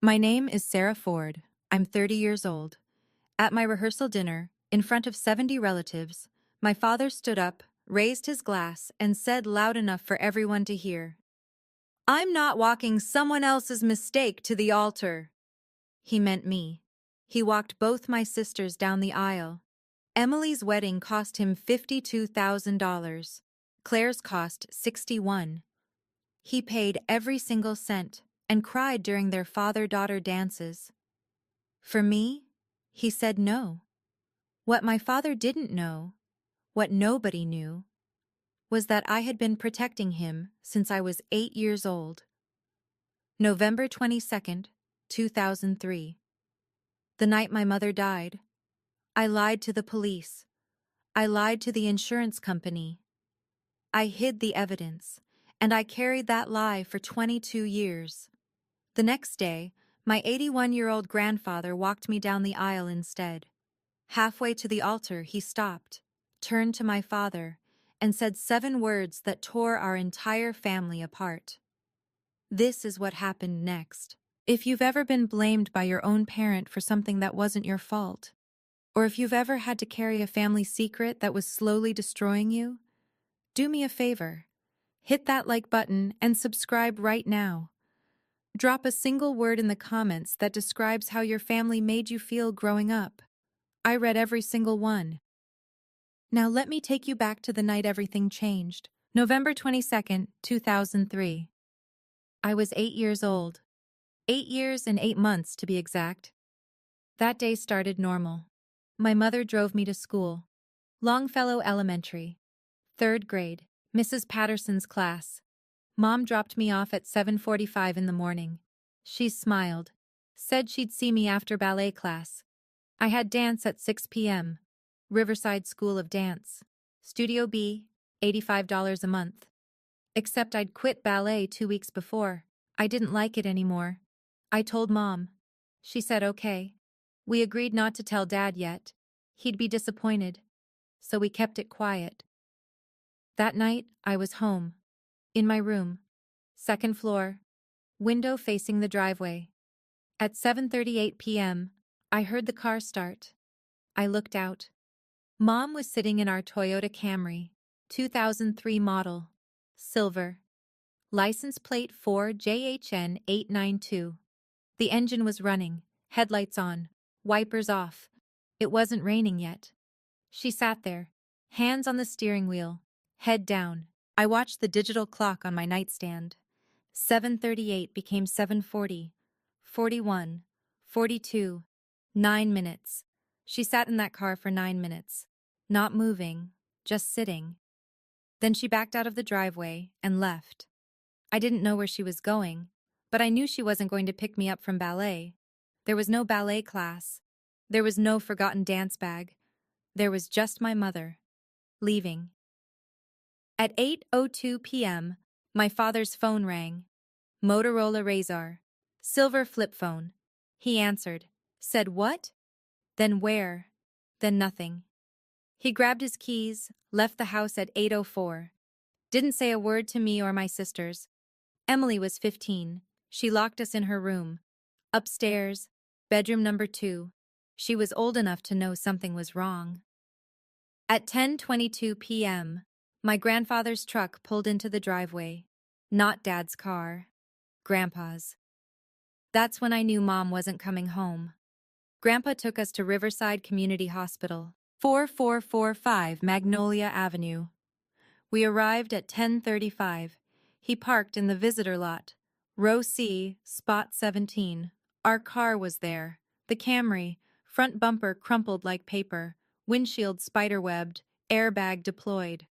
My name is Sarah Ford. I'm 30 years old. At my rehearsal dinner, in front of 70 relatives, my father stood up, raised his glass, and said loud enough for everyone to hear, "I'm not walking someone else's mistake to the altar." He meant me. He walked both my sisters down the aisle. Emily's wedding cost him $52,000. Claire's cost 61. He paid every single cent and cried during their father-daughter dances. For me, he said no. What my father didn't know, what nobody knew, was that I had been protecting him since I was 8 years old. November 22nd, 2003. The night my mother died, I lied to the police. I lied to the insurance company. I hid the evidence, and I carried that lie for 22 years. The next day, my 81-year-old grandfather walked me down the aisle instead. Halfway to the altar, he stopped, turned to my father, and said 7 words that tore our entire family apart. This is what happened next. If you've ever been blamed by your own parent for something that wasn't your fault, or if you've ever had to carry a family secret that was slowly destroying you, do me a favor. Hit that like button and subscribe right now. Drop a single word in the comments that describes how your family made you feel growing up. I read every single one. Now let me take you back to the night everything changed. November 22nd, 2003. I was 8 years old. 8 years and 8 months to be exact. That day started normal. My mother drove me to school. Longfellow Elementary. 3rd grade. Mrs. Patterson's class. Mom dropped me off at 7:45 in the morning. She smiled. Said she'd see me after ballet class. I had dance at 6 p.m. Riverside School of Dance. Studio B, $85 a month. Except I'd quit ballet 2 weeks before. I didn't like it anymore. I told Mom. She said okay. We agreed not to tell Dad yet. He'd be disappointed. So we kept it quiet. That night, I was home. In my room. 2nd floor. Window facing the driveway. At 7:38 p.m., I heard the car start. I looked out. Mom was sitting in our Toyota Camry, 2003 model, silver. License plate 4JHN 892. The engine was running, headlights on, wipers off. It wasn't raining yet. She sat there, hands on the steering wheel, head down. I watched the digital clock on my nightstand. 7:38 became 7:40, 41, 42, 9 minutes. She sat in that car for 9 minutes, not moving, just sitting. Then she backed out of the driveway and left. I didn't know where she was going, but I knew she wasn't going to pick me up from ballet. There was no ballet class. There was no forgotten dance bag. There was just my mother, leaving. At 8:02 p.m., my father's phone rang. Motorola Razr. Silver flip phone. He answered. Said what? Then where? Then nothing. He grabbed his keys, left the house at 8:04. Didn't say a word to me or my sisters. Emily was 15. She locked us in her room. Upstairs, bedroom number 2. She was old enough to know something was wrong. At 10:22 p.m., my grandfather's truck pulled into the driveway. Not Dad's car. Grandpa's. That's when I knew Mom wasn't coming home. Grandpa took us to Riverside Community Hospital, 4445 Magnolia Avenue. We arrived at 10:35. He parked in the visitor lot. Row C, spot 17. Our car was there. The Camry, front bumper crumpled like paper, windshield spiderwebbed, airbag deployed.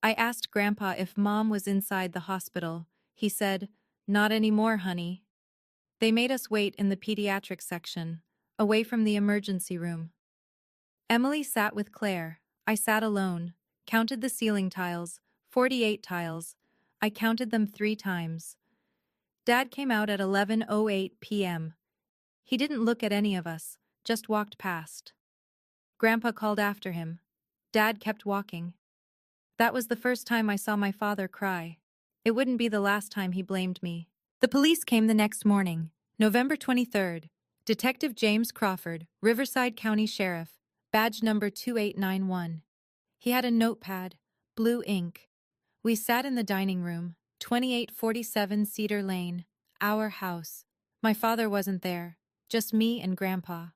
I asked Grandpa if Mom was inside the hospital. He said, "Not anymore, honey." They made us wait in the pediatric section, away from the emergency room. Emily sat with Claire. I sat alone, counted the ceiling tiles, 48 tiles. I counted them 3 times. Dad came out at 11:08 p.m. He didn't look at any of us, just walked past. Grandpa called after him. Dad kept walking. That was the first time I saw my father cry. It wouldn't be the last time he blamed me. The police came the next morning. November 23rd. Detective James Crawford, Riverside County Sheriff, badge number 2891. He had a notepad, blue ink. We sat in the dining room, 2847 Cedar Lane, our house. My father wasn't there, just me and Grandpa.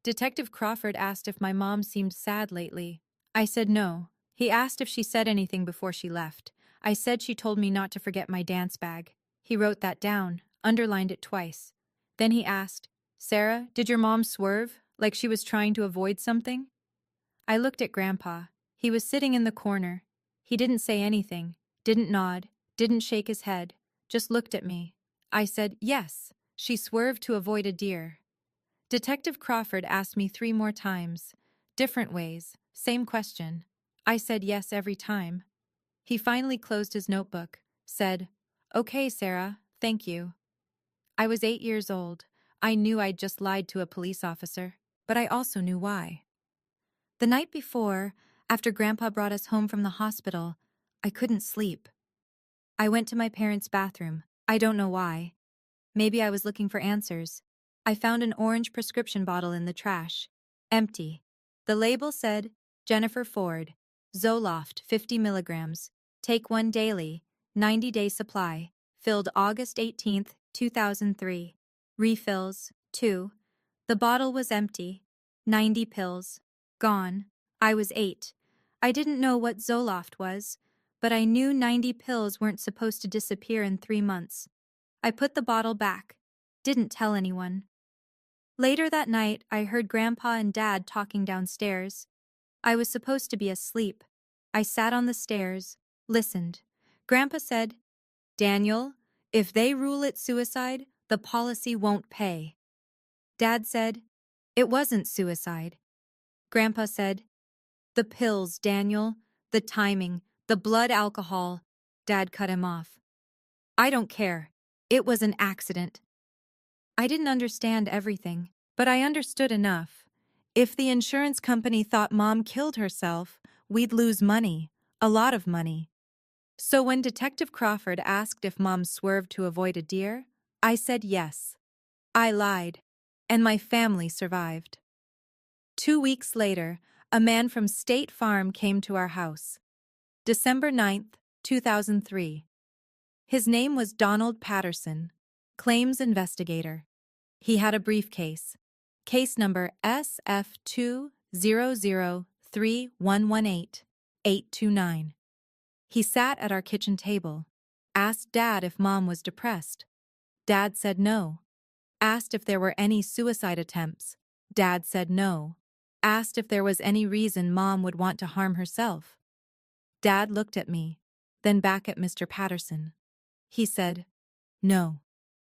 Detective Crawford asked if my mom seemed sad lately. I said no. He asked if she said anything before she left. I said she told me not to forget my dance bag. He wrote that down, underlined it twice. Then he asked, "Sarah, did your mom swerve, like she was trying to avoid something?" I looked at Grandpa. He was sitting in the corner. He didn't say anything, didn't nod, didn't shake his head, just looked at me. I said, "Yes, she swerved to avoid a deer." Detective Crawford asked me 3 more times, different ways, same question. I said yes every time. He finally closed his notebook, said, "Okay, Sarah, thank you." I was 8 years old. I knew I'd just lied to a police officer, but I also knew why. The night before, after Grandpa brought us home from the hospital, I couldn't sleep. I went to my parents' bathroom. I don't know why. Maybe I was looking for answers. I found an orange prescription bottle in the trash. Empty. The label said, "Jennifer Ford, Zoloft 50 milligrams. Take 1 daily, 90-day supply. Filled August 18th, 2003. Refills, 2. The bottle was empty. 90 pills. Gone. I was 8. I didn't know what Zoloft was, but I knew 90 pills weren't supposed to disappear in 3 months. I put the bottle back. Didn't tell anyone. Later that night, I heard Grandpa and Dad talking downstairs. I was supposed to be asleep. I sat on the stairs, listened. Grandpa said, "Daniel, if they rule it suicide, the policy won't pay." Dad said, "It wasn't suicide." Grandpa said, "The pills, Daniel, the timing, the blood alcohol." Dad cut him off. "I don't care. It was an accident." I didn't understand everything, but I understood enough. If the insurance company thought Mom killed herself, we'd lose money, a lot of money. So when Detective Crawford asked if Mom swerved to avoid a deer, I said yes. I lied, and my family survived. 2 weeks later, a man from State Farm came to our house. December 9th, 2003. His name was Donald Patterson, claims investigator. He had a briefcase, case number SF2003118-829. He sat at our kitchen table, asked Dad if Mom was depressed. Dad said no. Asked if there were any suicide attempts. Dad said no. Asked if there was any reason Mom would want to harm herself. Dad looked at me, then back at Mr. Patterson. He said, "No.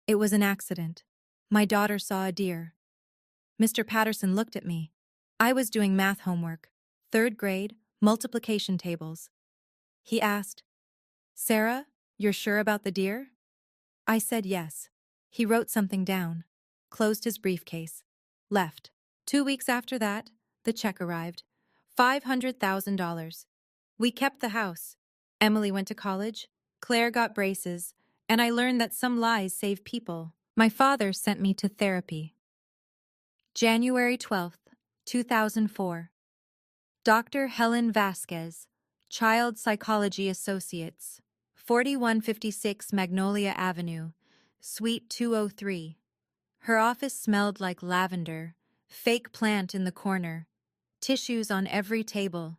It was an accident. My daughter saw a deer." Mr. Patterson looked at me. I was doing math homework, 3rd grade, multiplication tables. He asked, "Sarah, you're sure about the deer?" I said yes. He wrote something down, closed his briefcase, left. 2 weeks after that, the check arrived. $500,000. We kept the house. Emily went to college. Claire got braces. And I learned that some lies save people. My father sent me to therapy. January 12th, 2004. Dr. Helen Vasquez, Child Psychology Associates, 4156 Magnolia Avenue, Suite 203. Her office smelled like lavender, fake plant in the corner, tissues on every table,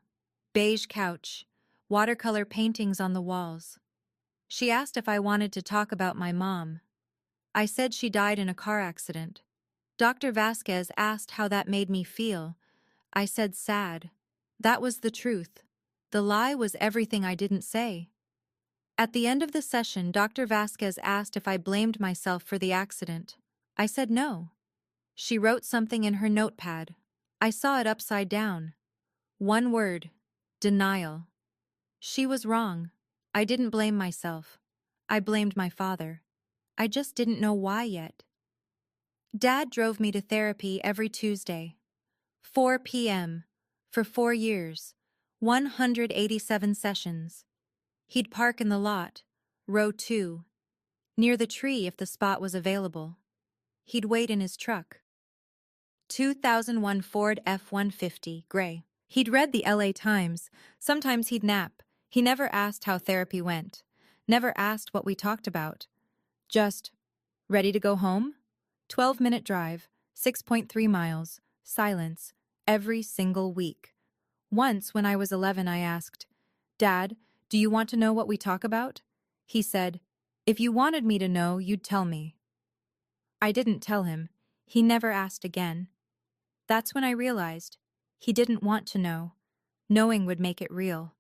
beige couch, watercolor paintings on the walls. She asked if I wanted to talk about my mom. I said she died in a car accident. Dr. Vasquez asked how that made me feel. I said sad. That was the truth. The lie was everything I didn't say. At the end of the session, Dr. Vasquez asked if I blamed myself for the accident. I said no. She wrote something in her notepad. I saw it upside down. 1 word: denial. She was wrong. I didn't blame myself. I blamed my father. I just didn't know why yet. Dad drove me to therapy every Tuesday. 4 p.m. for 4 years. 187 sessions. He'd park in the lot, row 2, near the tree if the spot was available. He'd wait in his truck. 2001 Ford F-150, gray. He'd read the LA Times. Sometimes he'd nap. He never asked how therapy went. Never asked what we talked about. Just, ready to go home? 12-minute drive, 6.3 miles, silence, every single week. Once, when I was 11, I asked, "Dad, do you want to know what we talk about?" He said, "If you wanted me to know, you'd tell me." I didn't tell him. He never asked again. That's when I realized he didn't want to know. Knowing would make it real.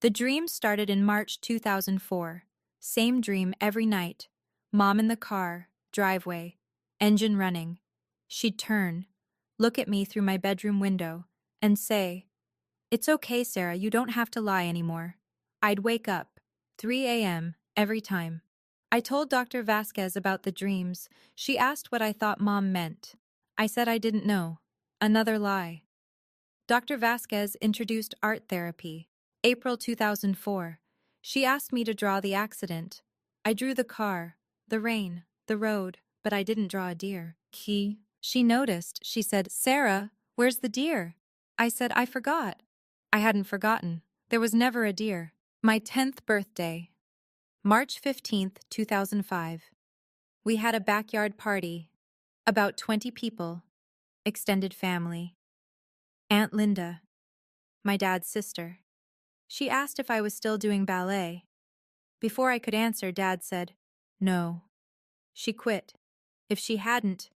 The dream started in March 2004. Same dream every night. Mom in the car, driveway, engine running. She'd turn, look at me through my bedroom window, and say, "It's okay, Sarah, you don't have to lie anymore." I'd wake up, 3 a.m., every time. I told Dr. Vasquez about the dreams. She asked what I thought Mom meant. I said I didn't know. Another lie. Dr. Vasquez introduced art therapy. April 2004. She asked me to draw the accident. I drew the car, the rain, the road, but I didn't draw a deer. She noticed. She said, "Sarah, where's the deer?" I said, "I forgot." I hadn't forgotten. There was never a deer. My 10th birthday. March 15th, 2005. We had a backyard party. About 20 people. Extended family. Aunt Linda, my dad's sister. She asked if I was still doing ballet. Before I could answer, Dad said, "No." She quit. If she hadn't,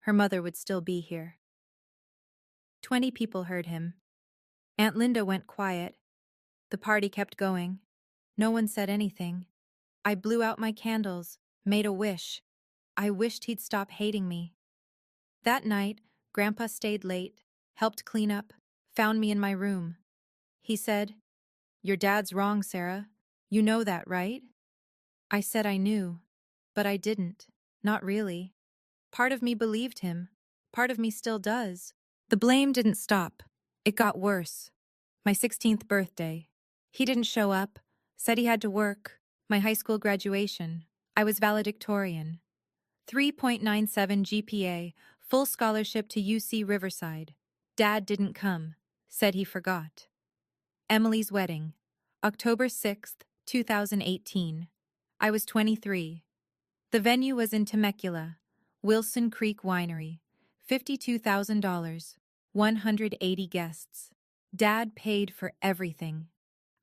her mother would still be here. 20 people heard him. Aunt Linda went quiet. The party kept going. No one said anything. I blew out my candles, made a wish. I wished he'd stop hating me. That night, Grandpa stayed late, helped clean up, found me in my room. He said, "Your dad's wrong, Sarah. You know that, right?" I said I knew, but I didn't. Not really. Part of me believed him. Part of me still does. The blame didn't stop. It got worse. My 16th birthday. He didn't show up. Said he had to work. My high school graduation. I was valedictorian. 3.97 GPA, full scholarship to UC Riverside. Dad didn't come. Said he forgot. Emily's wedding. October 6th, 2018. I was 23. The venue was in Temecula, Wilson Creek Winery. $52,000. 180 guests. Dad paid for everything.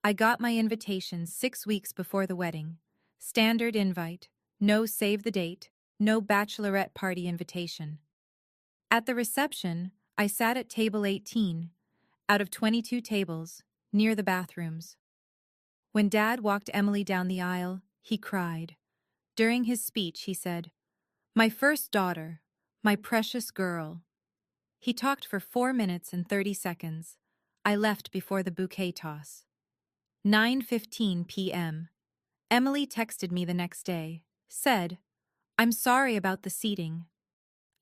I got my invitation 6 weeks before the wedding. Standard invite, no save the date, no bachelorette party invitation. At the reception, I sat at table 18, out of 22 tables, near the bathrooms. When Dad walked Emily down the aisle, he cried. During his speech, he said, "My first daughter, my precious girl." He talked for 4 minutes and 30 seconds. I left before the bouquet toss. 9:15 p.m. Emily texted me the next day, said, "I'm sorry about the seating."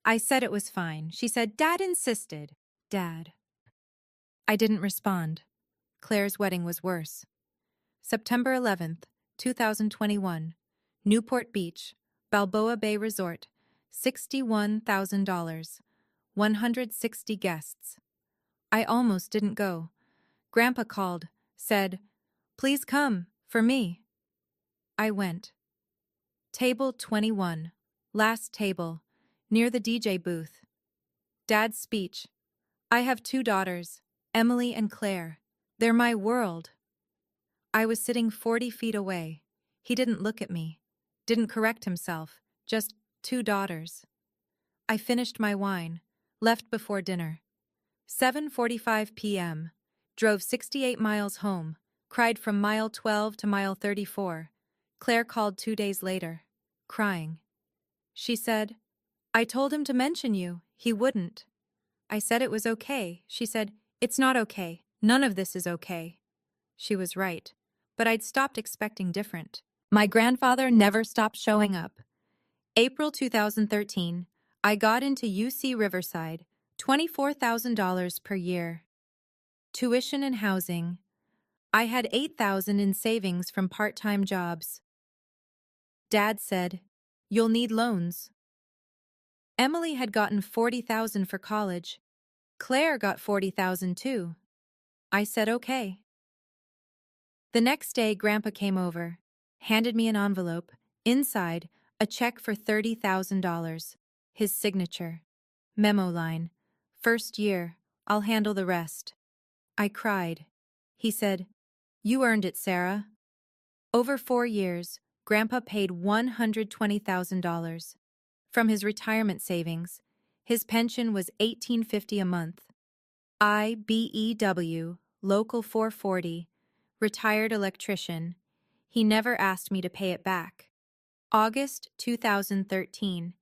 I said it was fine. She said, "Dad insisted." Dad. I didn't respond. Claire's wedding was worse. September 11th, 2021. Newport Beach, Balboa Bay Resort, $61,000. 160 guests. I almost didn't go. Grandpa called, said, "Please come, for me." I went. Table 21, last table, near the DJ booth. Dad's speech. "I have 2 daughters, Emily and Claire. They're my world." I was sitting 40 feet away. He didn't look at me, didn't correct himself, just 2 daughters. I finished my wine, left before dinner. 7:45 p.m. Drove 68 miles home, cried from mile 12 to mile 34. Claire called 2 days later, crying. She said, "I told him to mention you. He wouldn't." I said it was okay. She said, "It's not okay. None of this is okay." She was right, but I'd stopped expecting different. My grandfather never stopped showing up. April 2013, I got into UC Riverside, $24,000 per year. Tuition and housing. I had $8,000 in savings from part-time jobs. Dad said, "You'll need loans." Emily had gotten $40,000 for college. Claire got $40,000 too. I said okay. The next day, Grandpa came over, handed me an envelope. Inside, a check for $30,000. His signature. Memo line. First year, I'll handle the rest. I cried. He said, "You earned it, Sarah." Over 4 years, Grandpa paid $120,000. From his retirement savings, his pension was $18.50 a month. IBEW, Local 440, retired electrician. He never asked me to pay it back. August 2013.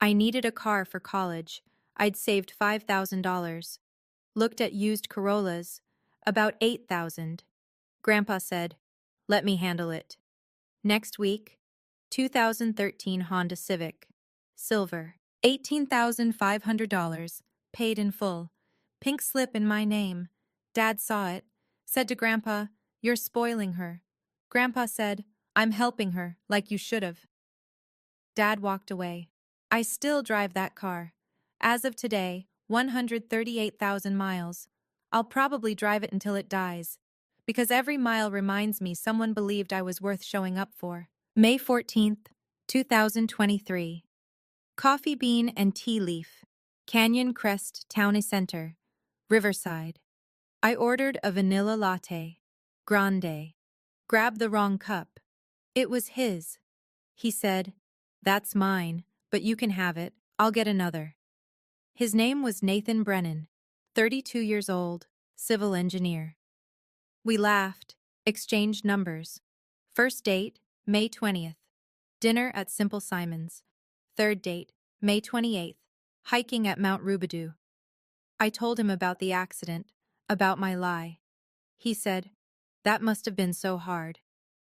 I needed a car for college. I'd saved $5,000. Looked at used Corollas, about $8,000. Grandpa said, "Let me handle it." Next week, 2013 Honda Civic, silver, $18,500, paid in full. Pink slip in my name. Dad saw it, said to Grandpa, "You're spoiling her." Grandpa said, "I'm helping her, like you should have." Dad walked away. I still drive that car. As of today, 138,000 miles. I'll probably drive it until it dies, because every mile reminds me someone believed I was worth showing up for. May 14th, 2023. Coffee bean and tea leaf. Canyon Crest Town Center, Riverside. I ordered a vanilla latte. Grande. Grabbed the wrong cup. It was his. He said, "That's mine, but you can have it. I'll get another." His name was Nathan Brennan, 32 years old, civil engineer. We laughed, exchanged numbers. First date, May 20th. Dinner at Simple Simon's. Third date, May 28th. Hiking at Mount Rubidoux. I told him about the accident, about my lie. He said, "That must have been so hard."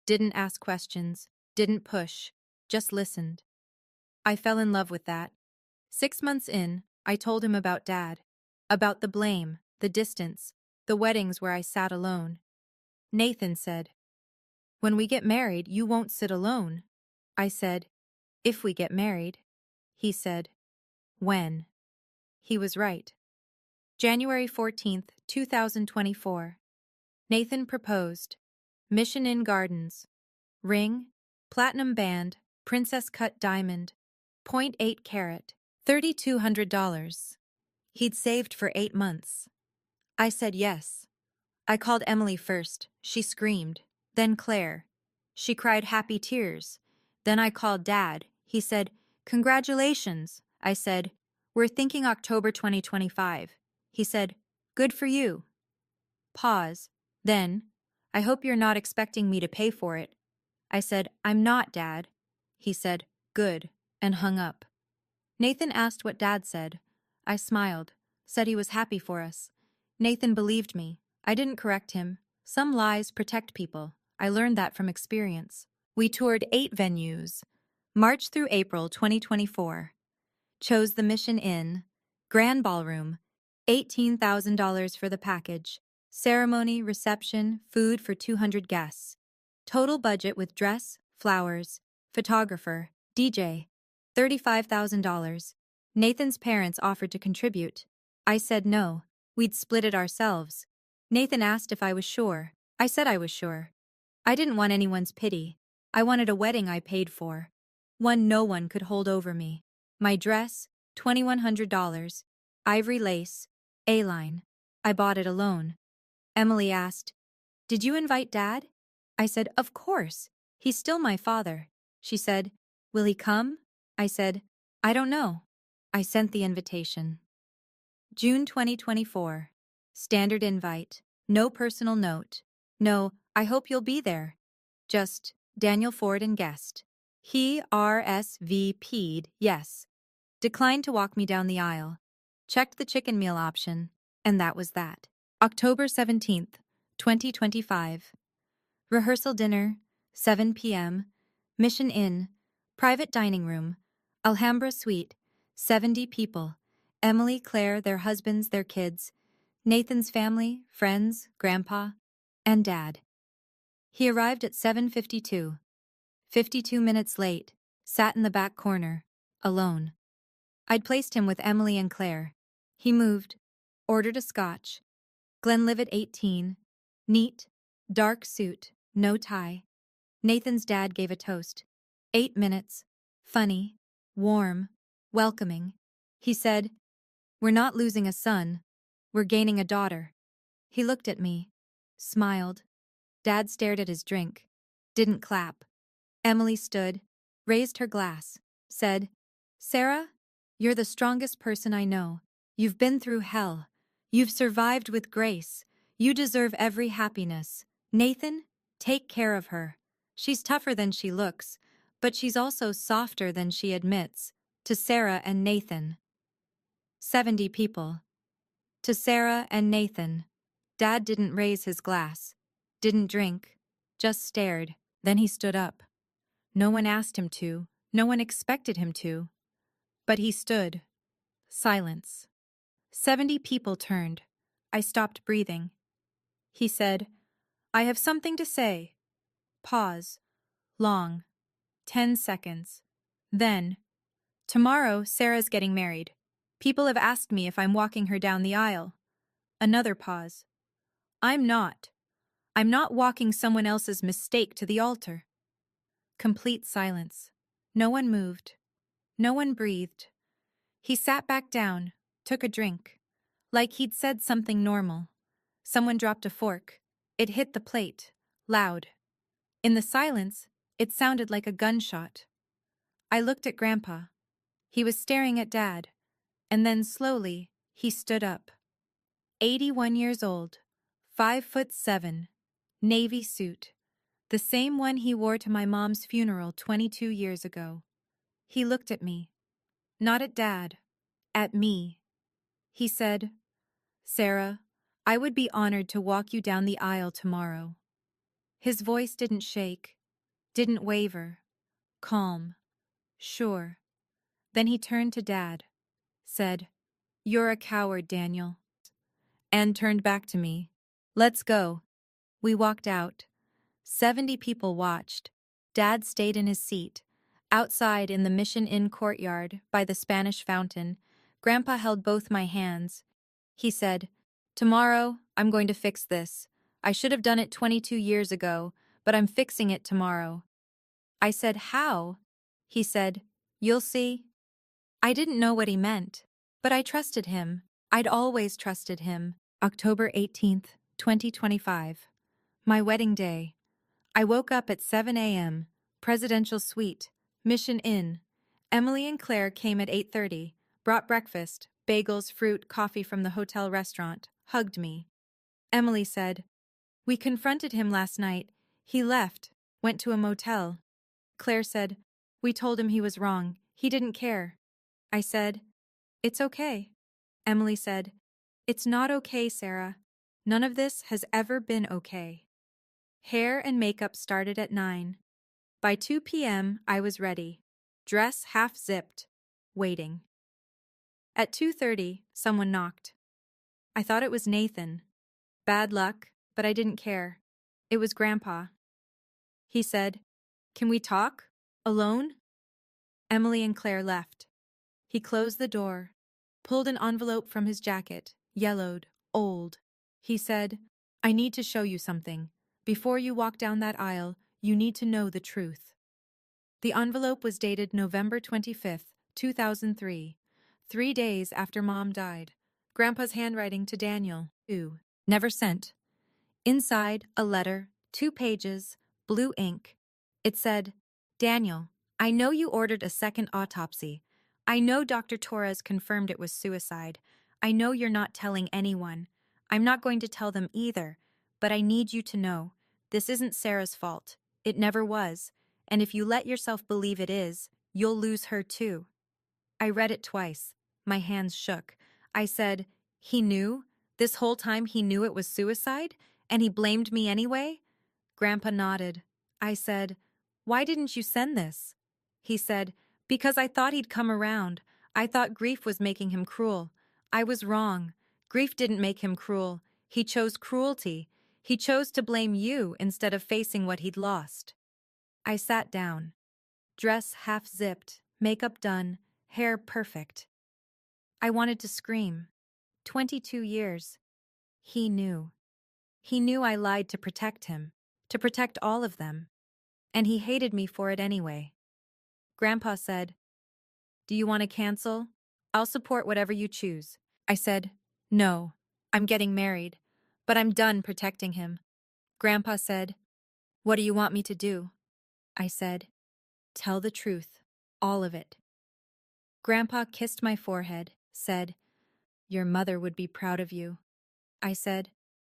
Didn't ask questions, didn't push, just listened. I fell in love with that. 6 months in, I told him about Dad, about the blame, the distance, the weddings where I sat alone. Nathan said, "When we get married, you won't sit alone." I said, "If we get married." He said, "When?" He was right. January 14th, 2024. Nathan proposed. Mission Inn Gardens. Ring, platinum band, princess cut diamond, .8 carat, $3,200. He'd saved for 8 months. I said yes. I called Emily first. She screamed. Then Claire. She cried happy tears. Then I called Dad. He said, "Congratulations." I said, "We're thinking October 2025. He said, "Good for you." Pause. Then, "I hope you're not expecting me to pay for it." I said, "I'm not, Dad." He said, "Good," and hung up. Nathan asked what Dad said. I smiled, said he was happy for us. Nathan believed me. I didn't correct him. Some lies protect people. I learned that from experience. We toured 8 venues. March through April 2024. Chose the Mission Inn. Grand Ballroom. $18,000 for the package. Ceremony, reception, food for 200 guests. Total budget with dress, flowers, photographer, DJ, $35,000. Nathan's parents offered to contribute. I said no. We'd split it ourselves. Nathan asked if I was sure. I said I was sure. I didn't want anyone's pity. I wanted a wedding I paid for. One no one could hold over me. My dress, $2,100. Ivory lace, A-line. I bought it alone. Emily asked, "Did you invite Dad?" I said, "Of course. He's still my father." She said, "Will he come?" I said, "I don't know." I sent the invitation. June 2024. Standard invite. No personal note. No, "I hope you'll be there." Just, Daniel Ford and guest. He RSVP'd yes. Declined to walk me down the aisle. Checked the chicken meal option, and that was that. October 17th, 2025. Rehearsal dinner, 7 p.m. Mission Inn, private dining room, Alhambra Suite, 70 people. Emily, Claire, their husbands, their kids, Nathan's family, friends, Grandpa, and Dad. He arrived at 7:52. 52 minutes late, sat in the back corner, alone. I'd placed him with Emily and Claire. He moved, ordered a scotch. Glenlivet 18. Neat, dark suit, no tie. Nathan's dad gave a toast. 8 minutes. Funny, warm, welcoming. He said, "We're not losing a son. We're gaining a daughter." He looked at me, smiled. Dad stared at his drink, didn't clap. Emily stood, raised her glass, said, "Sarah, you're the strongest person I know. You've been through hell. You've survived with grace. You deserve every happiness. Nathan, take care of her. She's tougher than she looks, but she's also softer than she admits." To Sarah and Nathan. 70 people. To Sarah and Nathan. Dad didn't raise his glass, didn't drink, just stared. Then he stood up. No one asked him to, no one expected him to. But he stood. Silence. 70 people turned. I stopped breathing. He said, "I have something to say." Pause. Long. 10 seconds. Then, "Tomorrow, Sarah's getting married. People have asked me if I'm walking her down the aisle." Another pause. I'm not. I'm not walking someone else's mistake to the altar." Complete silence. No one moved. No one breathed. He sat back down, took a drink. Like he'd said something normal. Someone dropped a fork. It hit the plate, loud. In the silence, it sounded like a gunshot. I looked at Grandpa. He was staring at Dad, and then slowly, he stood up. 81 years old, 5'7", navy suit, the same one he wore to my mom's funeral 22 years ago. He looked at me, not at Dad, at me. He said, "Sarah, I would be honored to walk you down the aisle tomorrow." His voice didn't shake, didn't waver, calm, sure. Then he turned to Dad, said, "You're a coward, Daniel," and turned back to me. "Let's go." We walked out. 70 people watched. Dad stayed in his seat. Outside in the Mission Inn courtyard, by the Spanish fountain, Grandpa held both my hands. He said, "Tomorrow, I'm going to fix this. I should have done it 22 years ago, but I'm fixing it tomorrow." I said, "How?" He said, "You'll see." I didn't know what he meant, but I trusted him. I'd always trusted him. October 18th, 2025. My wedding day. I woke up at 7 a.m., presidential suite, Mission Inn. Emily and Claire came at 8:30, brought breakfast, bagels, fruit, coffee from the hotel restaurant, hugged me. Emily said, "We confronted him last night. He left, went to a motel." Claire said, "We told him he was wrong. He didn't care." I said, "It's okay." Emily said, "It's not okay, Sarah. None of this has ever been okay." Hair and makeup started at 9. By 2 p.m., I was ready, dress half zipped, waiting. At 2:30, someone knocked. I thought it was Nathan. Bad luck, but I didn't care. It was Grandpa. He said, "Can we talk? Alone?" Emily and Claire left. He closed the door, pulled an envelope from his jacket, yellowed, old. He said, "I need to show you something. Before you walk down that aisle, you need to know the truth." The envelope was dated November 25th, 2003, 3 days after Mom died. Grandpa's handwriting to Daniel, too. Never sent. Inside, a letter, 2 pages, blue ink. It said, "Daniel, I know you ordered a second autopsy. I know Dr. Torres confirmed it was suicide. I know you're not telling anyone. I'm not going to tell them either, but I need you to know. This isn't Sarah's fault. It never was. And if you let yourself believe it is, you'll lose her too." I read it twice. My hands shook. I said, "He knew? This whole time he knew it was suicide? And he blamed me anyway?" Grandpa nodded. I said, "Why didn't you send this?" He said, "Because I thought he'd come around. I thought grief was making him cruel. I was wrong. Grief didn't make him cruel. He chose cruelty. He chose to blame you instead of facing what he'd lost." I sat down. Dress half zipped, makeup done, hair perfect. I wanted to scream. 22 years. He knew. He knew I lied to protect him, to protect all of them. And he hated me for it anyway. Grandpa said, "Do you want to cancel? I'll support whatever you choose." I said, "No, I'm getting married, but I'm done protecting him." Grandpa said, "What do you want me to do?" I said, "Tell the truth, all of it." Grandpa kissed my forehead, said, "Your mother would be proud of you." I said,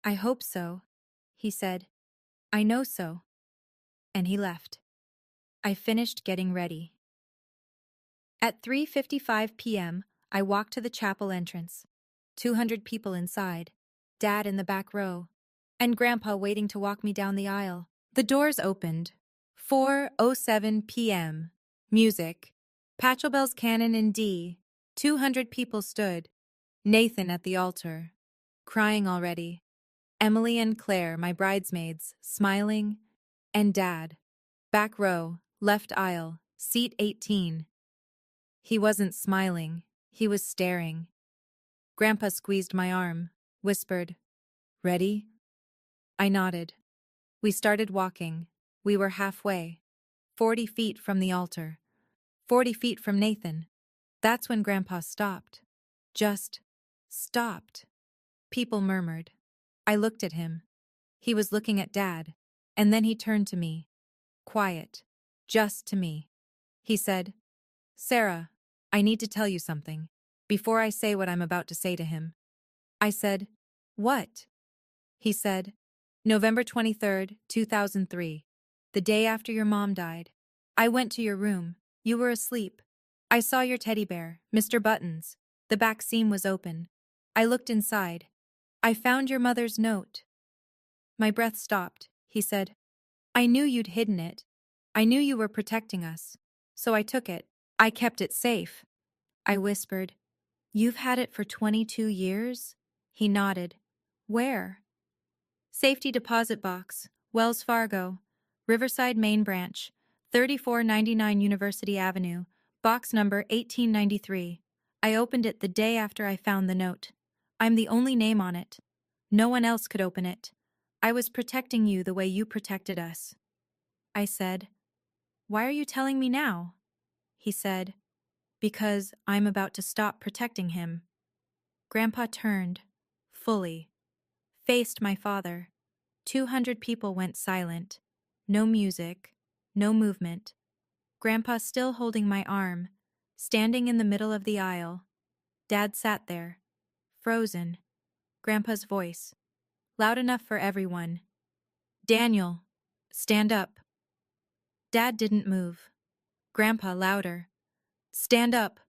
"I hope so." He said, "I know so." And he left. I finished getting ready. At 3:55 p.m., I walked to the chapel entrance. 200 people inside, Dad in the back row, and Grandpa waiting to walk me down the aisle. The doors opened. 4:07 p.m. Music. Pachelbel's Canon in D. 200 people stood. Nathan at the altar, crying already. Emily and Claire, my bridesmaids, smiling. And Dad. Back row, left aisle, seat 18. He wasn't smiling. He was staring. Grandpa squeezed my arm, whispered, "Ready?" I nodded. We started walking. We were halfway. 40 feet from the altar. 40 feet from Nathan. That's when Grandpa stopped. Just stopped. People murmured. I looked at him. He was looking at Dad, and then he turned to me. Quiet. Just to me. He said, "Sarah, I need to tell you something, before I say what I'm about to say to him." I said, "What?" He said, "November 23rd, 2003, the day after your mom died. I went to your room. You were asleep. I saw your teddy bear, Mr. Buttons. The back seam was open. I looked inside. I found your mother's note." My breath stopped. He said, "I knew you'd hidden it. I knew you were protecting us. So I took it. I kept it safe." I whispered, "You've had it for 22 years?" He nodded. "Where?" "Safety deposit box, Wells Fargo, Riverside Main Branch, 3499 University Avenue, box number 1893. I opened it the day after I found the note. I'm the only name on it. No one else could open it. I was protecting you the way you protected us." I said, "Why are you telling me now?" He said, "Because I'm about to stop protecting him." Grandpa turned, fully, faced my father. 200 people went silent. No music, no movement. Grandpa still holding my arm, standing in the middle of the aisle. Dad sat there, frozen. Grandpa's voice, loud enough for everyone. "Daniel, stand up." Dad didn't move. Grandpa louder. "Stand up."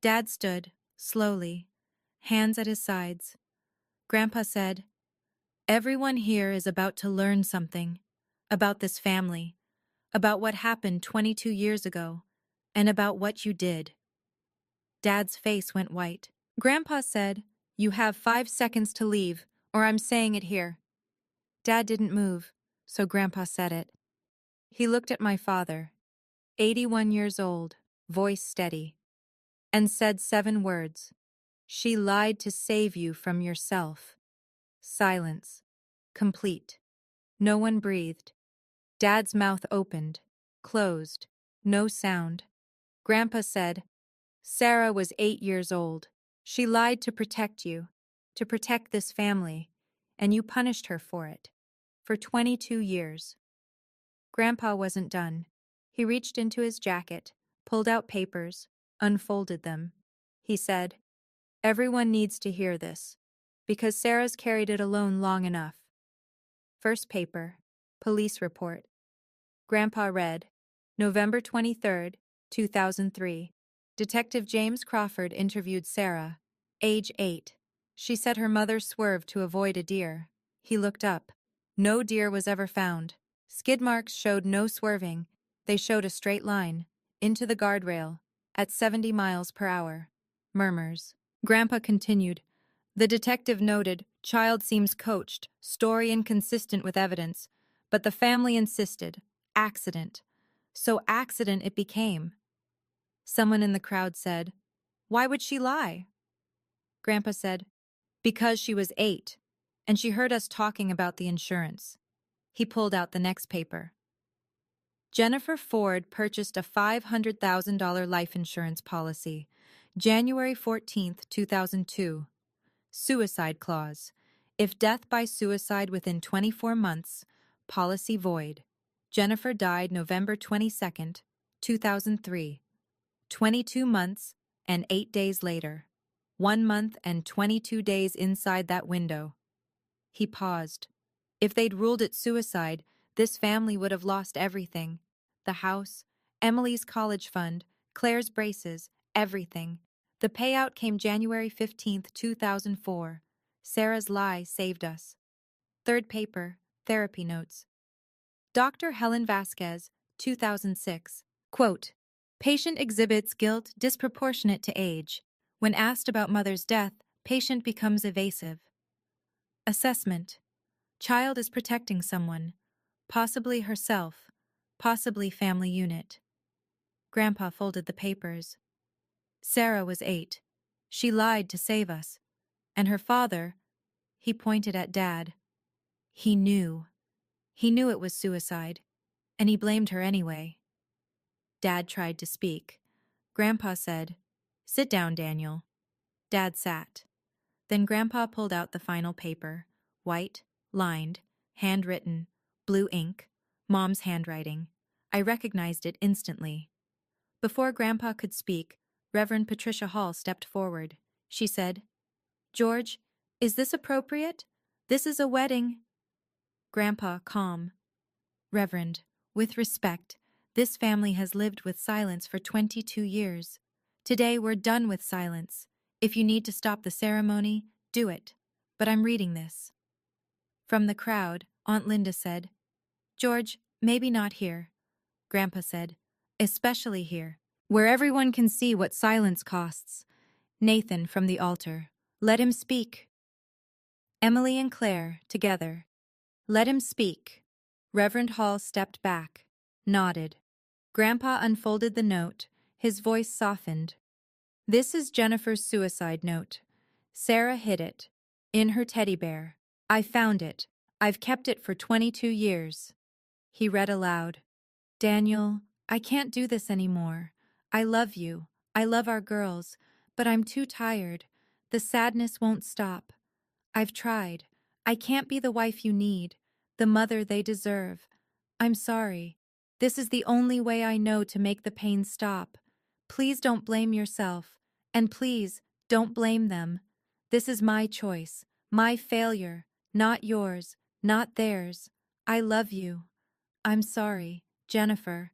Dad stood, slowly, hands at his sides. Grandpa said, "Everyone here is about to learn something. About this family. About what happened 22 years ago. And about what you did." Dad's face went white. Grandpa said, "You have 5 seconds to leave, or I'm saying it here." Dad didn't move, so Grandpa said it. He looked at my father, 81 years old, voice steady, and said 7 words. "She lied to save you from yourself." Silence. Complete. No one breathed. Dad's mouth opened, closed, no sound. Grandpa said, "Sarah was 8 years old. She lied to protect you, to protect this family, and you punished her for it. For 22 years. Grandpa wasn't done. He reached into his jacket, pulled out papers, unfolded them. He said, "Everyone needs to hear this, because Sarah's carried it alone long enough." First paper, police report. Grandpa read, November 23rd, 2003. Detective James Crawford interviewed Sarah, age 8. She said her mother swerved to avoid a deer. He looked up. No deer was ever found. Skid marks showed no swerving. They showed a straight line, into the guardrail, at 70 miles per hour. Murmurs. Grandpa continued. The detective noted, child seems coached, story inconsistent with evidence, but the family insisted. Accident. So accident it became. Someone in the crowd said, Why would she lie? Grandpa said, because she was 8, and she heard us talking about the insurance. He pulled out the next paper. Jennifer Ford purchased a $500,000 life insurance policy, January 14th, 2002. Suicide clause. If death by suicide within 24 months, policy void. Jennifer died November 22nd, 2003. 22 months and 8 days later. 1 month and 22 days inside that window. He paused. If they'd ruled it suicide, this family would have lost everything. The house, Emily's college fund, Claire's braces, everything. The payout came January 15th, 2004. Sarah's lie saved us. Third paper, therapy notes. Dr. Helen Vasquez, 2006. Quote, patient exhibits guilt disproportionate to age. When asked about mother's death, patient becomes evasive. Assessment. Child is protecting someone, possibly herself, possibly family unit. Grandpa folded the papers. Sarah was 8. She lied to save us. And her father, he pointed at Dad. He knew. He knew it was suicide, and he blamed her anyway. Dad tried to speak. Grandpa said, sit down, Daniel. Dad sat. Then Grandpa pulled out the final paper, white, lined, handwritten, blue ink, Mom's handwriting. I recognized it instantly. Before Grandpa could speak, Reverend Patricia Hall stepped forward. She said, George, is this appropriate? This is a wedding. Grandpa, calm. Reverend, with respect, this family has lived with silence for 22 years. Today we're done with silence. If you need to stop the ceremony, do it. But I'm reading this. From the crowd, Aunt Linda said, George, maybe not here. Grandpa said, especially here, where everyone can see what silence costs. Nathan from the altar, let him speak. Emily and Claire, together, let him speak. Reverend Hall stepped back, nodded. Grandpa unfolded the note, his voice softened. This is Jennifer's suicide note. Sarah hid it. In her teddy bear. I found it. I've kept it for 22 years. He read aloud. Daniel, I can't do this anymore. I love you. I love our girls. But I'm too tired. The sadness won't stop. I've tried. I can't be the wife you need, the mother they deserve. I'm sorry. This is the only way I know to make the pain stop. Please don't blame yourself. And please, don't blame them. This is my choice, my failure, not yours, not theirs. I love you. I'm sorry, Jennifer.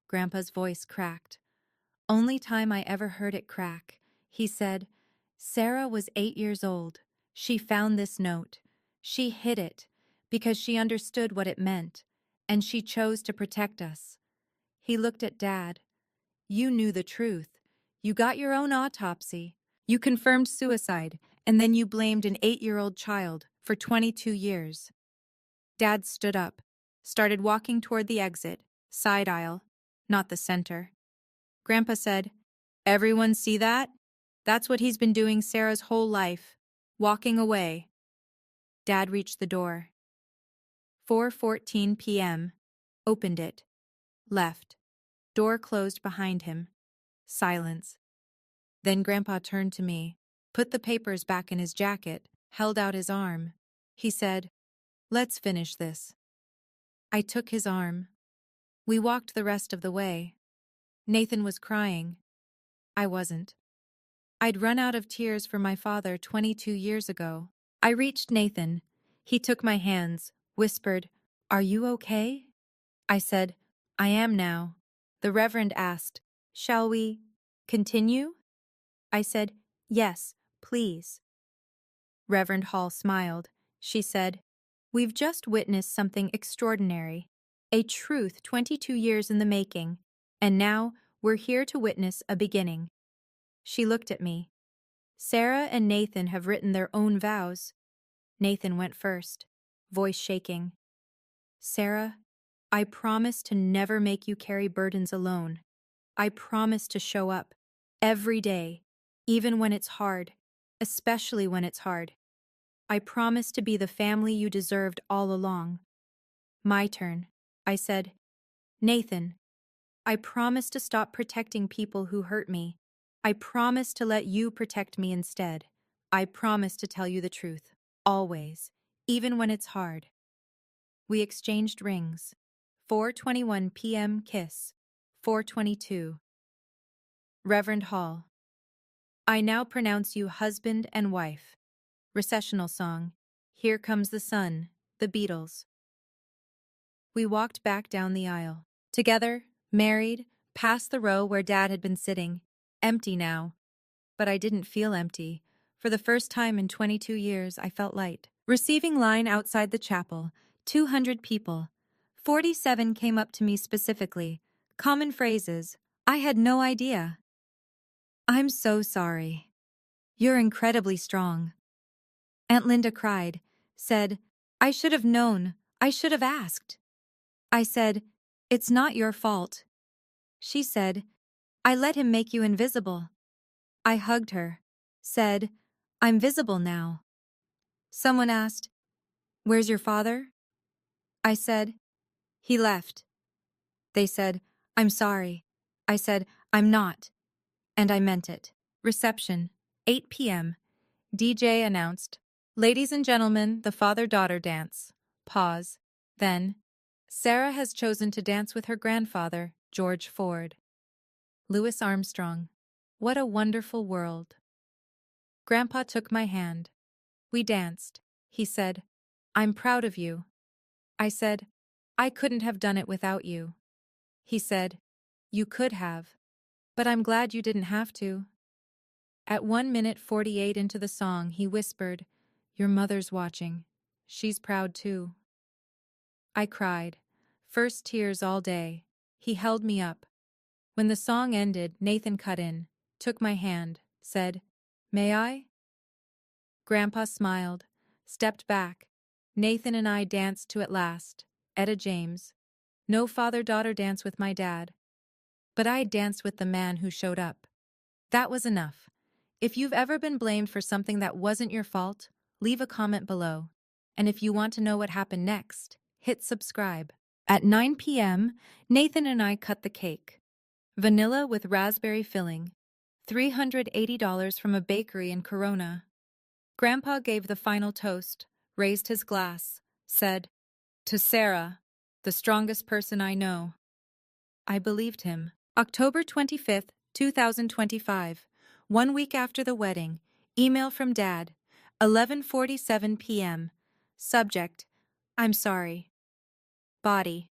Grandpa's voice cracked. Only time I ever heard it crack. He said, Sarah was 8 years old. She found this note. She hid it because she understood what it meant, and she chose to protect us. He looked at Dad. You knew the truth. You got your own autopsy. You confirmed suicide, and then you blamed an 8-year-old child for 22 years. Dad stood up, started walking toward the exit, side aisle, not the center. Grandpa said, everyone see that? That's what he's been doing Sarah's whole life, walking away. Dad reached the door. 4:14 p.m. Opened it. Left. Door closed behind him. Silence. Then Grandpa turned to me, put the papers back in his jacket, held out his arm. He said, let's finish this. I took his arm. We walked the rest of the way. Nathan was crying. I wasn't. I'd run out of tears for my father 22 years ago. I reached Nathan. He took my hands, whispered, are you okay? I said, I am now. The Reverend asked, shall we continue? I said, yes, please. Reverend Hall smiled. She said, we've just witnessed something extraordinary, a truth 22 years in the making, and now we're here to witness a beginning. She looked at me. Sarah and Nathan have written their own vows. Nathan went first, voice shaking. Sarah, I promise to never make you carry burdens alone. I promise to show up every day, even when it's hard, especially when it's hard. I promise to be the family you deserved all along. My turn. I said, Nathan, I promise to stop protecting people who hurt me. I promise to let you protect me instead. I promise to tell you the truth, always, even when it's hard. We exchanged rings. 4:21 p.m. kiss. 4:22. Reverend Hall. I now pronounce you husband and wife. Recessional song. Here Comes the Sun. The Beatles. We walked back down the aisle. Together, married, past the row where Dad had been sitting. Empty now. But I didn't feel empty. For the first time in 22 years, I felt light. Receiving line outside the chapel. 200 people. 47 came up to me specifically. Common phrases. I had no idea. I'm so sorry. You're incredibly strong. Aunt Linda cried, said, I should have known. I should have asked. I said, it's not your fault. She said, I let him make you invisible. I hugged her, said, I'm visible now. Someone asked, where's your father? I said, he left. They said, I'm sorry. I said, I'm not. And I meant it. Reception, 8 p.m. DJ announced, ladies and gentlemen, the father-daughter dance. Pause. Then, Sarah has chosen to dance with her grandfather, George Ford. Louis Armstrong. What a wonderful world. Grandpa took my hand. We danced. He said, I'm proud of you. I said, I couldn't have done it without you. He said, you could have, but I'm glad you didn't have to. At 1:48 into the song, he whispered, your mother's watching. She's proud too. I cried. First tears all day. He held me up. When the song ended, Nathan cut in, took my hand, said, may I? Grandpa smiled, stepped back. Nathan and I danced to At Last, Etta James. No father-daughter dance with my dad. But I danced with the man who showed up. That was enough. If you've ever been blamed for something that wasn't your fault, leave a comment below. And if you want to know what happened next, hit subscribe. At 9 p.m., Nathan and I cut the cake. Vanilla with raspberry filling. $380 from a bakery in Corona. Grandpa gave the final toast, raised his glass, said, to Sarah, the strongest person I know. I believed him. October 25th, 2025. 1 week after the wedding. Email from Dad. 11:47 p.m. Subject, I'm sorry. Body.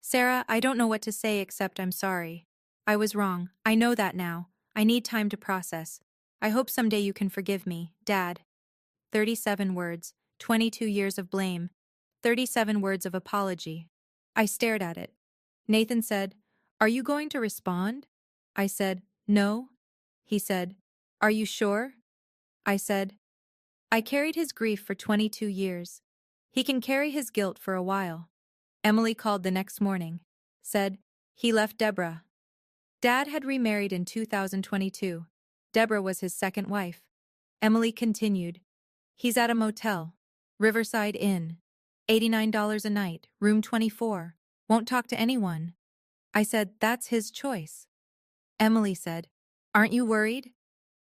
Sarah, I don't know what to say except I'm sorry. I was wrong. I know that now. I need time to process. I hope someday you can forgive me, Dad. 37 words, 22 years of blame, 37 words of apology. I stared at it. Nathan said, are you going to respond? I said, no. He said, are you sure? I said, I carried his grief for 22 years. He can carry his guilt for a while. Emily called the next morning, said, he left Deborah. Dad had remarried in 2022. Deborah was his second wife. Emily continued, he's at a motel, Riverside Inn. $89 a night, room 24. Won't talk to anyone. I said, that's his choice. Emily said, aren't you worried?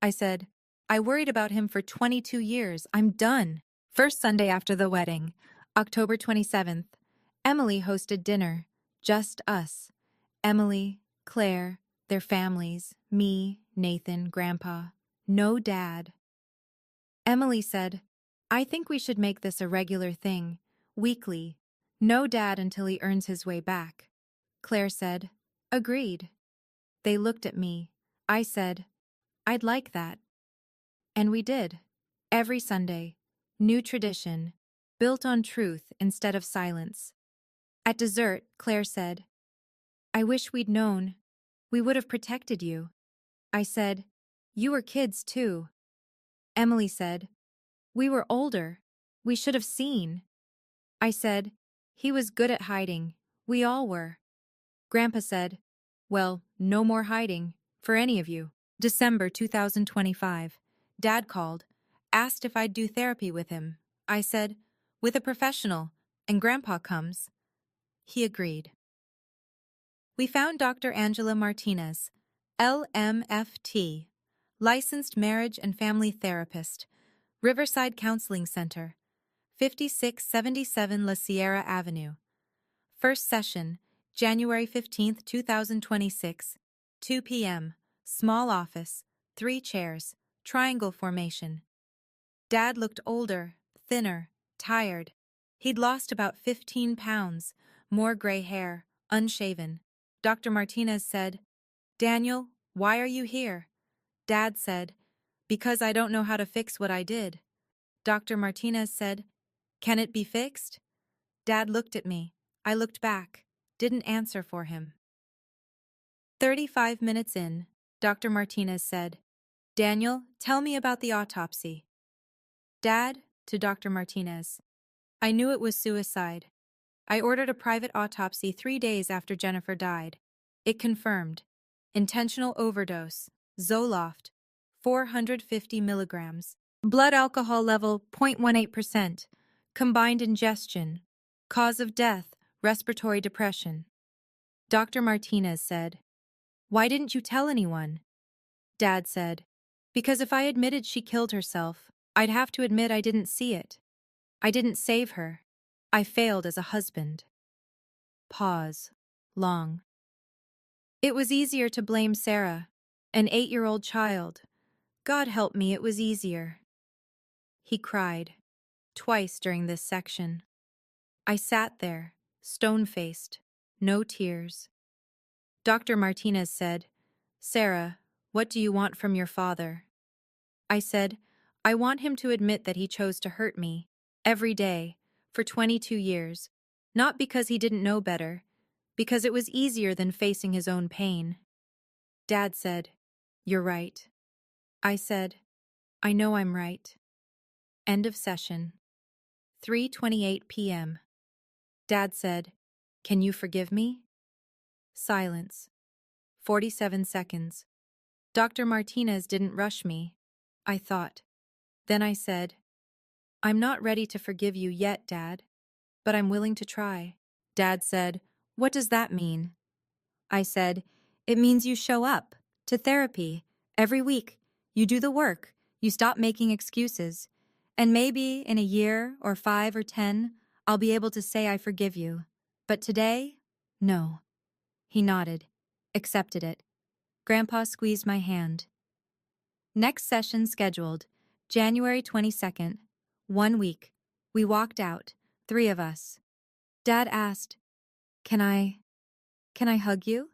I said, I worried about him for 22 years. I'm done. First Sunday after the wedding, October 27th. Emily hosted dinner. Just us. Emily, Claire, their families, me, Nathan, Grandpa. No Dad. Emily said, I think we should make this a regular thing. Weekly. No Dad until he earns his way back. Claire said, agreed. They looked at me. I said, I'd like that. And we did. Every Sunday. New tradition. Built on truth instead of silence. At dessert, Claire said, I wish we'd known. We would have protected you. I said, you were kids too. Emily said, we were older. We should have seen. I said, he was good at hiding. We all were. Grandpa said, well, no more hiding, for any of you. December 2025. Dad called, asked if I'd do therapy with him. I said, with a professional, and Grandpa comes. He agreed. We found Dr. Angela Martinez, LMFT, licensed marriage and family therapist, Riverside Counseling Center, 5677 La Sierra Avenue. First session, January 15, 2026, 2 p.m., small office, 3 chairs, triangle formation. Dad looked older, thinner, tired. He'd lost about 15 pounds, more gray hair, unshaven. Dr. Martinez said, "Daniel, why are you here?" Dad said, "Because I don't know how to fix what I did." Dr. Martinez said, "Can it be fixed?" Dad looked at me. I looked back, didn't answer for him. 35 minutes in, Dr. Martinez said, "Daniel, tell me about the autopsy." Dad, to Dr. Martinez, "I knew it was suicide. I ordered a private autopsy 3 days after Jennifer died. It confirmed intentional overdose, Zoloft, 450 milligrams, blood alcohol level 0.18%, combined ingestion, cause of death, respiratory depression." Dr. Martinez said, "Why didn't you tell anyone?" Dad said, "Because if I admitted she killed herself, I'd have to admit I didn't see it. I didn't save her. I failed as a husband." Pause. Long. "It was easier to blame Sarah, an 8-year-old child. God help me, it was easier." He cried, twice during this section. I sat there, stone-faced, no tears. Dr. Martinez said, "Sarah, what do you want from your father?" I said, "I want him to admit that he chose to hurt me, every day, for 22 years, not because he didn't know better, because it was easier than facing his own pain." Dad said, "You're right." I said, "I know I'm right." End of session. 3:28 p.m. Dad said, "Can you forgive me?" Silence. 47 seconds. Dr. Martinez didn't rush me, I thought. Then I said, "I'm not ready to forgive you yet, Dad, but I'm willing to try." Dad said, "What does that mean?" I said, "It means you show up to therapy every week. You do the work. You stop making excuses. And maybe in a year or 5 or 10, I'll be able to say I forgive you. But today, no." He nodded, accepted it. Grandpa squeezed my hand. Next session scheduled, January 22nd, 1 week. We walked out, 3 of us. Dad asked, Can I hug you?"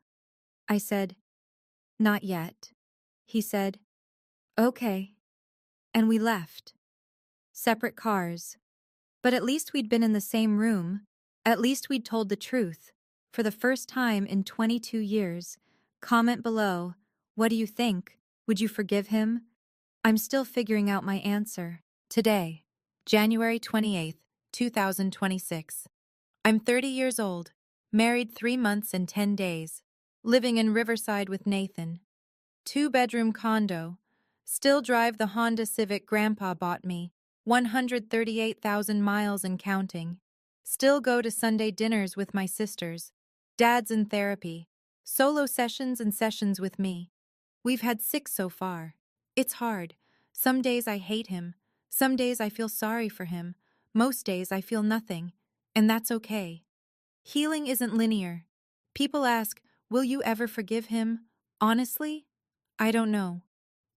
I said, "Not yet." He said, "Okay." And we left. Separate cars. But at least we'd been in the same room. At least we'd told the truth. For the first time in 22 years. Comment below. What do you think? Would you forgive him? I'm still figuring out my answer. Today, January 28th, 2026. I'm 30 years old, married 3 months and 10 days, living in Riverside with Nathan. 2-bedroom condo. Still drive the Honda Civic Grandpa bought me, 138,000 miles and counting. Still go to Sunday dinners with my sisters. Dad's in therapy. Solo sessions and sessions with me. We've had 6 so far. It's hard. Some days I hate him. Some days I feel sorry for him. Most days I feel nothing. And that's okay. Healing isn't linear. People ask, will you ever forgive him? Honestly, I don't know.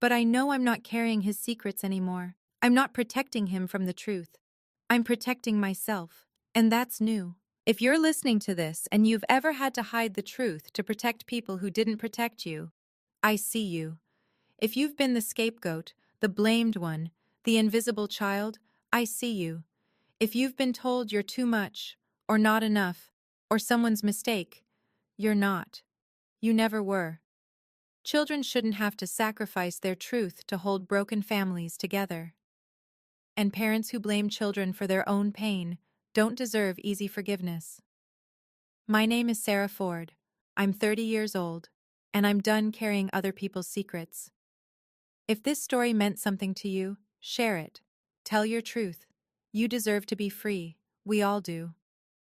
But I know I'm not carrying his secrets anymore. I'm not protecting him from the truth. I'm protecting myself. And that's new. If you're listening to this and you've ever had to hide the truth to protect people who didn't protect you, I see you. If you've been the scapegoat, the blamed one, the invisible child, I see you. If you've been told you're too much, or not enough, or someone's mistake, you're not. You never were. Children shouldn't have to sacrifice their truth to hold broken families together. And parents who blame children for their own pain don't deserve easy forgiveness. My name is Sarah Ford. I'm 30 years old, and I'm done carrying other people's secrets. If this story meant something to you, share it. Tell your truth. You deserve to be free. We all do.